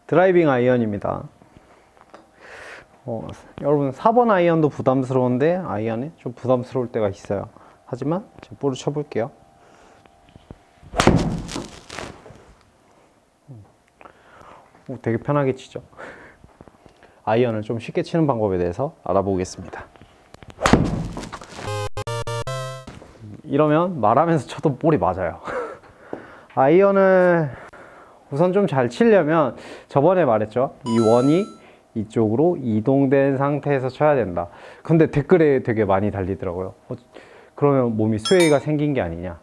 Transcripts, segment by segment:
드라이빙 아이언입니다. 여러분 4번 아이언도 부담스러운데 아이언이 좀 부담스러울 때가 있어요. 하지만 제가 볼을 쳐볼게요. 되게 편하게 치죠. 아이언을 좀 쉽게 치는 방법에 대해서 알아보겠습니다. 이러면 말하면서 쳐도 볼이 맞아요. 아이언을 우선 좀 잘 치려면 저번에 말했죠. 이 원이 이쪽으로 이동된 상태에서 쳐야 된다. 근데 댓글에 되게 많이 달리더라고요. 그러면 몸이 스웨이가 생긴 게 아니냐.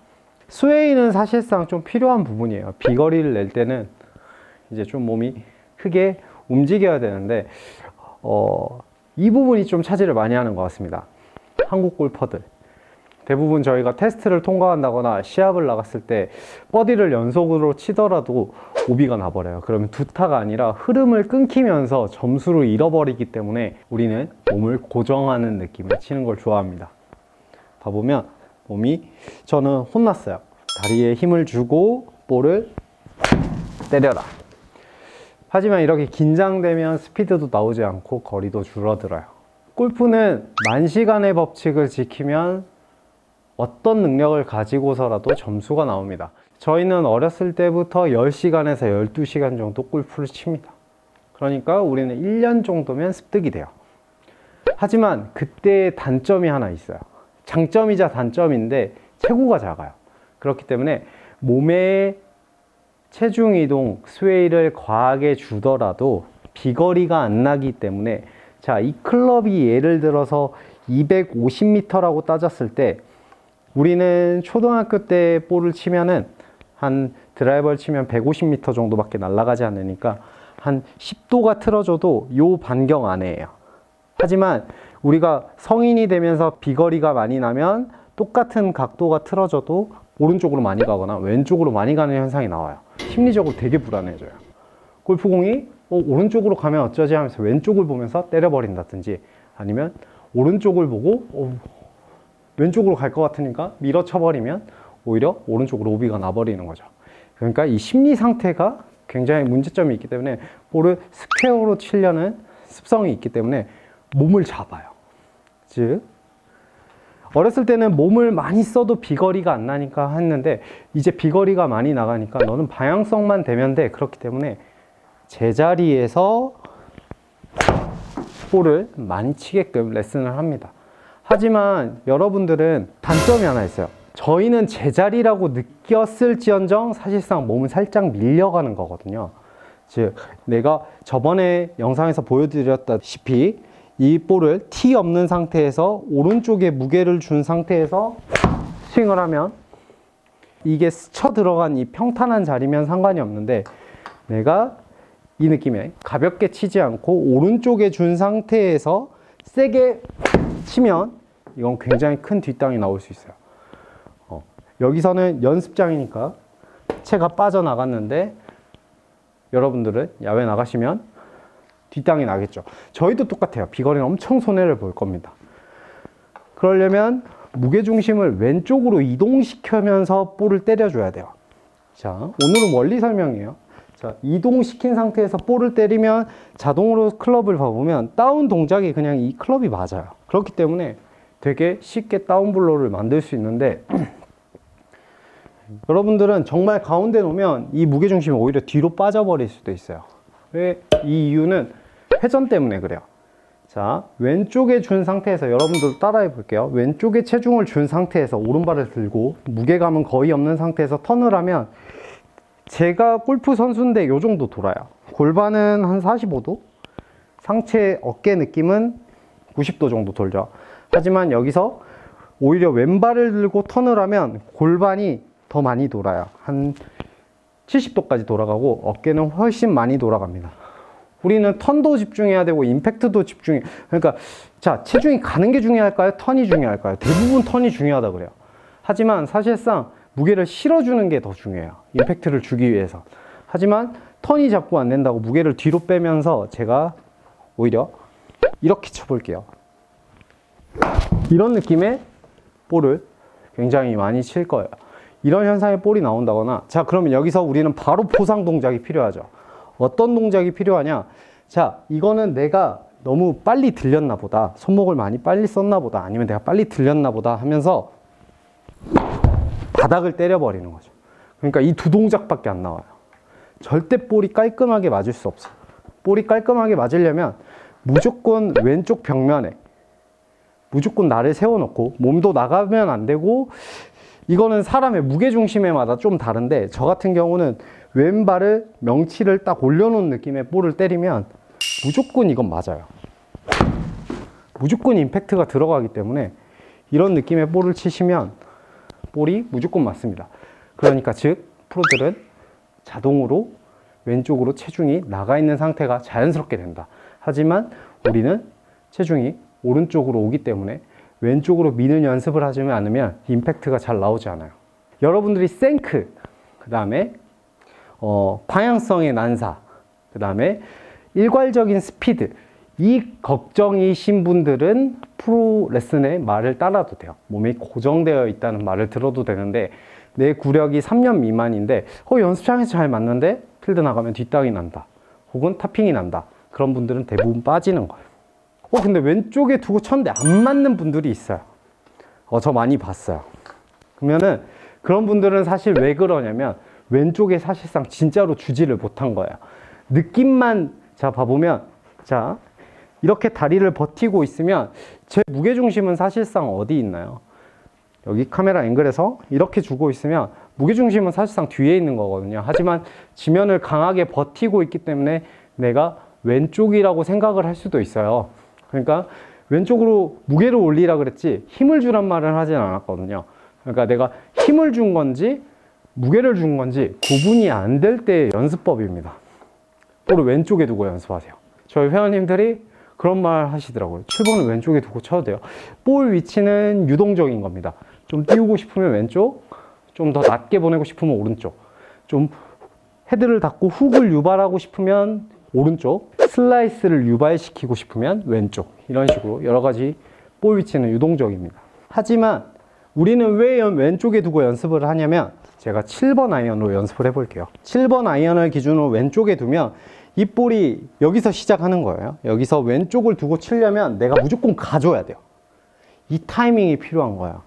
스웨이는 사실상 좀 필요한 부분이에요. 비거리를 낼 때는 이제 좀 몸이 크게 움직여야 되는데 이 부분이 좀 차지를 많이 하는 것 같습니다. 한국 골퍼들 대부분 저희가 테스트를 통과한다거나 시합을 나갔을 때 버디를 연속으로 치더라도 오비가 나버려요. 그러면 두 타가 아니라 흐름을 끊기면서 점수를 잃어버리기 때문에 우리는 몸을 고정하는 느낌을 치는 걸 좋아합니다. 봐보면 몸이, 저는 혼났어요. 다리에 힘을 주고 볼을 때려라. 하지만 이렇게 긴장되면 스피드도 나오지 않고 거리도 줄어들어요. 골프는 만시간의 법칙을 지키면 어떤 능력을 가지고서라도 점수가 나옵니다. 저희는 어렸을 때부터 10시간에서 12시간 정도 골프를 칩니다. 그러니까 우리는 1년 정도면 습득이 돼요. 하지만 그때의 단점이 하나 있어요. 장점이자 단점인데 체구가 작아요. 그렇기 때문에 몸의 체중 이동, 스웨이를 과하게 주더라도 비거리가 안 나기 때문에, 자, 이 클럽이 예를 들어서 250m라고 따졌을 때 우리는 초등학교 때 볼을 치면은 한 드라이버를 치면 150m 정도밖에 날아가지 않으니까 한 10도가 틀어져도 요 반경 안에예요. 하지만 우리가 성인이 되면서 비거리가 많이 나면 똑같은 각도가 틀어져도 오른쪽으로 많이 가거나 왼쪽으로 많이 가는 현상이 나와요. 심리적으로 되게 불안해져요. 골프공이 오른쪽으로 가면 어쩌지 하면서 왼쪽을 보면서 때려버린다든지, 아니면 오른쪽을 보고 왼쪽으로 갈 것 같으니까 밀어쳐버리면 오히려 오른쪽으로 오비가 나버리는 거죠. 그러니까 이 심리 상태가 굉장히 문제점이 있기 때문에 볼을 스퀘어로 치려는 습성이 있기 때문에 몸을 잡아요. 즉 어렸을 때는 몸을 많이 써도 비거리가 안 나니까 했는데, 이제 비거리가 많이 나가니까 너는 방향성만 되면 돼. 그렇기 때문에 제자리에서 볼을 많이 치게끔 레슨을 합니다. 하지만 여러분들은 단점이 하나 있어요. 저희는 제자리라고 느꼈을지언정 사실상 몸은 살짝 밀려가는 거거든요. 즉 내가 저번에 영상에서 보여드렸다시피 이 볼을 티 없는 상태에서 오른쪽에 무게를 준 상태에서 스윙을 하면 이게 스쳐 들어간 이 평탄한 자리면 상관이 없는데, 내가 이 느낌에 가볍게 치지 않고 오른쪽에 준 상태에서 세게 치면 이건 굉장히 큰 뒷땅이 나올 수 있어요. 여기서는 연습장이니까 채가 빠져나갔는데 여러분들은 야외 나가시면 뒷땅이 나겠죠. 저희도 똑같아요. 비거리는 엄청 손해를 볼 겁니다. 그러려면 무게중심을 왼쪽으로 이동시키면서 볼을 때려줘야 돼요. 자, 오늘은 원리 설명이에요. 자, 이동시킨 상태에서 볼을 때리면 자동으로 클럽을 봐보면 다운 동작이 그냥 이 클럽이 맞아요. 그렇기 때문에 되게 쉽게 다운블로우를 만들 수 있는데 여러분들은 정말 가운데 놓으면 이 무게중심이 오히려 뒤로 빠져버릴 수도 있어요. 왜? 이 이유는 회전 때문에 그래요. 자, 왼쪽에 준 상태에서 여러분들 따라해 볼게요. 왼쪽에 체중을 준 상태에서 오른발을 들고 무게감은 거의 없는 상태에서 턴을 하면, 제가 골프 선수인데 요 정도 돌아요. 골반은 한 45도, 상체 어깨 느낌은 90도 정도 돌죠. 하지만 여기서 오히려 왼발을 들고 턴을 하면 골반이 더 많이 돌아요. 한 70도까지 돌아가고 어깨는 훨씬 많이 돌아갑니다. 우리는 턴도 집중해야 되고 임팩트도 집중해. 그러니까 자, 체중이 가는 게 중요할까요? 턴이 중요할까요? 대부분 턴이 중요하다 그래요. 하지만 사실상 무게를 실어주는 게 더 중요해요. 임팩트를 주기 위해서. 하지만 턴이 자꾸 안 된다고 무게를 뒤로 빼면서 제가 오히려 이렇게 쳐볼게요. 이런 느낌의 볼을 굉장히 많이 칠 거예요. 이런 현상의 볼이 나온다거나, 자, 그러면 여기서 우리는 바로 포상 동작이 필요하죠. 어떤 동작이 필요하냐? 자, 이거는 내가 너무 빨리 들렸나 보다, 손목을 많이 빨리 썼나 보다, 아니면 내가 빨리 들렸나 보다 하면서 바닥을 때려버리는 거죠. 그러니까 이 두 동작밖에 안 나와요. 절대 볼이 깔끔하게 맞을 수 없어. 볼이 깔끔하게 맞으려면 무조건 왼쪽 벽면에 무조건 나를 세워놓고 몸도 나가면 안 되고, 이거는 사람의 무게중심에마다 좀 다른데, 저 같은 경우는 왼발을 명치를 딱 올려놓은 느낌의 볼을 때리면 무조건 이건 맞아요. 무조건 임팩트가 들어가기 때문에 이런 느낌의 볼을 치시면 볼이 무조건 맞습니다. 그러니까 즉 프로들은 자동으로 왼쪽으로 체중이 나가 있는 상태가 자연스럽게 된다. 하지만 우리는 체중이 오른쪽으로 오기 때문에 왼쪽으로 미는 연습을 하지 않으면 임팩트가 잘 나오지 않아요. 여러분들이 생크, 그 다음에 방향성의 난사, 그 다음에 일괄적인 스피드, 이 걱정이신 분들은 프로 레슨의 말을 따라도 돼요. 몸이 고정되어 있다는 말을 들어도 되는데, 내 구력이 3년 미만인데 연습장에서 잘 맞는데 필드 나가면 뒷땅이 난다, 혹은 타핑이 난다. 그런 분들은 대부분 빠지는 거예요. 근데 왼쪽에 두고 쳤는데 안 맞는 분들이 있어요. 저 많이 봤어요. 그러면은 그런 분들은 사실 왜 그러냐면 왼쪽에 사실상 진짜로 주지를 못한 거예요. 느낌만, 자 봐보면, 자 이렇게 다리를 버티고 있으면 제 무게중심은 사실상 어디 있나요? 여기 카메라 앵글에서 이렇게 주고 있으면 무게중심은 사실상 뒤에 있는 거거든요. 하지만 지면을 강하게 버티고 있기 때문에 내가 왼쪽이라고 생각을 할 수도 있어요. 그러니까 왼쪽으로 무게를 올리라 그랬지 힘을 주란 말은 하진 않았거든요. 그러니까 내가 힘을 준 건지 무게를 준 건지 구분이 안 될 때의 연습법입니다. 볼을 왼쪽에 두고 연습하세요. 저희 회원님들이 그런 말 하시더라고요. 7번을 왼쪽에 두고 쳐도 돼요. 볼 위치는 유동적인 겁니다. 좀 띄우고 싶으면 왼쪽, 좀 더 낮게 보내고 싶으면 오른쪽, 좀 헤드를 닫고 훅을 유발하고 싶으면 오른쪽, 슬라이스를 유발시키고 싶으면 왼쪽, 이런 식으로 여러 가지 볼 위치는 유동적입니다. 하지만 우리는 왜 왼쪽에 두고 연습을 하냐면, 제가 7번 아이언으로 연습을 해볼게요. 7번 아이언을 기준으로 왼쪽에 두면 이 볼이 여기서 시작하는 거예요. 여기서 왼쪽을 두고 치려면 내가 무조건 가줘야 돼요. 이 타이밍이 필요한 거예요.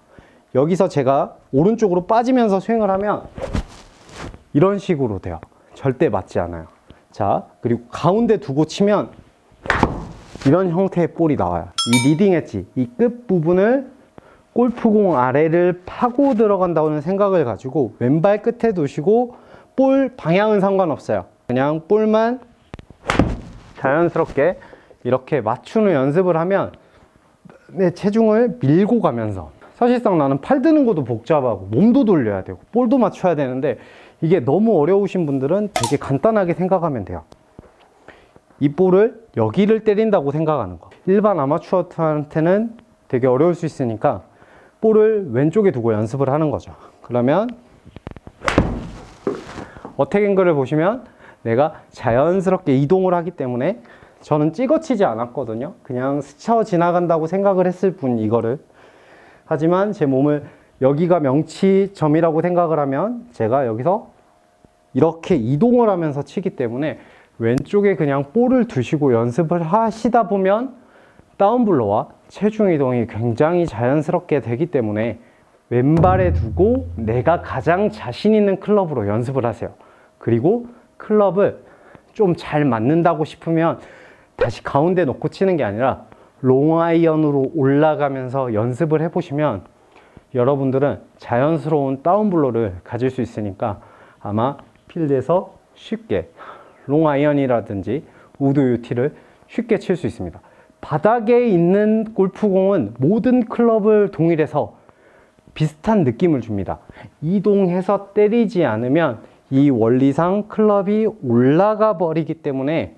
여기서 제가 오른쪽으로 빠지면서 스윙을 하면 이런 식으로 돼요. 절대 맞지 않아요. 자, 그리고 가운데 두고 치면 이런 형태의 볼이 나와요. 이 리딩 엣지, 이 끝 부분을 골프공 아래를 파고 들어간다는 생각을 가지고 왼발 끝에 두시고, 볼 방향은 상관없어요. 그냥 볼만 자연스럽게 이렇게 맞추는 연습을 하면 내 체중을 밀고 가면서, 사실상 나는 팔 드는 것도 복잡하고 몸도 돌려야 되고 볼도 맞춰야 되는데, 이게 너무 어려우신 분들은 되게 간단하게 생각하면 돼요. 이 볼을 여기를 때린다고 생각하는 거. 일반 아마추어한테는 되게 어려울 수 있으니까 볼을 왼쪽에 두고 연습을 하는 거죠. 그러면 어택 앵글을 보시면 내가 자연스럽게 이동을 하기 때문에, 저는 찍어치지 않았거든요. 그냥 스쳐 지나간다고 생각을 했을 뿐, 이거를. 하지만 제 몸을 여기가 명치점이라고 생각을 하면 제가 여기서 이렇게 이동을 하면서 치기 때문에 왼쪽에 그냥 볼을 두시고 연습을 하시다 보면 다운블러와 체중 이동이 굉장히 자연스럽게 되기 때문에 왼발에 두고 내가 가장 자신 있는 클럽으로 연습을 하세요. 그리고 클럽을 좀 잘 맞는다고 싶으면 다시 가운데 놓고 치는 게 아니라 롱아이언으로 올라가면서 연습을 해보시면 여러분들은 자연스러운 다운블러를 가질 수 있으니까 아마 필드에서 쉽게 롱아이언이라든지 우드 유티를 쉽게 칠 수 있습니다. 바닥에 있는 골프공은 모든 클럽을 동일해서 비슷한 느낌을 줍니다. 이동해서 때리지 않으면 이 원리상 클럽이 올라가 버리기 때문에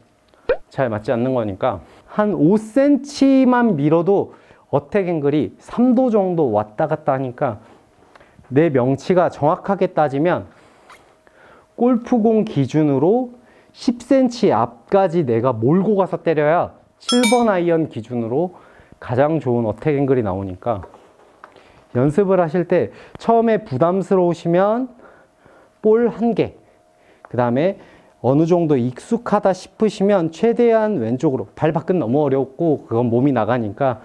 잘 맞지 않는 거니까 한 5cm만 밀어도 어택 앵글이 3도 정도 왔다 갔다 하니까 내 명치가 정확하게 따지면 골프공 기준으로 10cm 앞까지 내가 몰고 가서 때려야 7번 아이언 기준으로 가장 좋은 어택 앵글이 나오니까 연습을 하실 때 처음에 부담스러우시면 볼 1개, 그 다음에 어느 정도 익숙하다 싶으시면 최대한 왼쪽으로, 발 밖은 너무 어렵고 그건 몸이 나가니까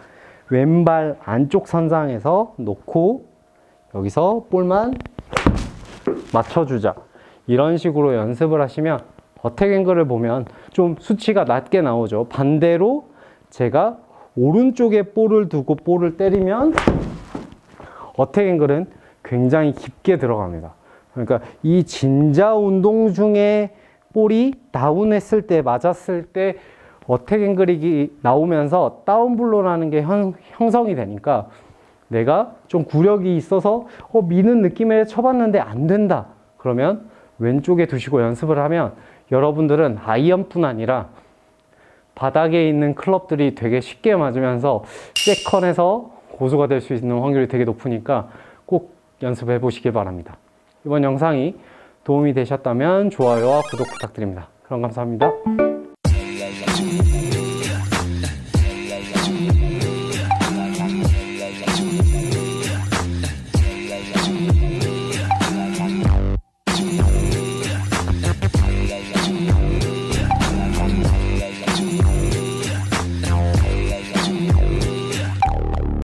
왼발 안쪽 선상에서 놓고 여기서 볼만 맞춰주자. 이런 식으로 연습을 하시면 어택 앵글을 보면 좀 수치가 낮게 나오죠. 반대로 제가 오른쪽에 볼을 두고 볼을 때리면 어택 앵글은 굉장히 깊게 들어갑니다. 그러니까 이 진자 운동 중에 볼이 다운했을 때, 맞았을 때 어택 앵글이 나오면서 다운블로라는 게 형성이 되니까 내가 좀 구력이 있어서 미는 느낌에 쳐봤는데 안 된다. 그러면 왼쪽에 두시고 연습을 하면 여러분들은 아이언뿐 아니라 바닥에 있는 클럽들이 되게 쉽게 맞으면서 세컨에서 고수가 될 수 있는 확률이 되게 높으니까 꼭 연습해 보시길 바랍니다. 이번 영상이 도움이 되셨다면 좋아요와 구독 부탁드립니다. 그럼 감사합니다.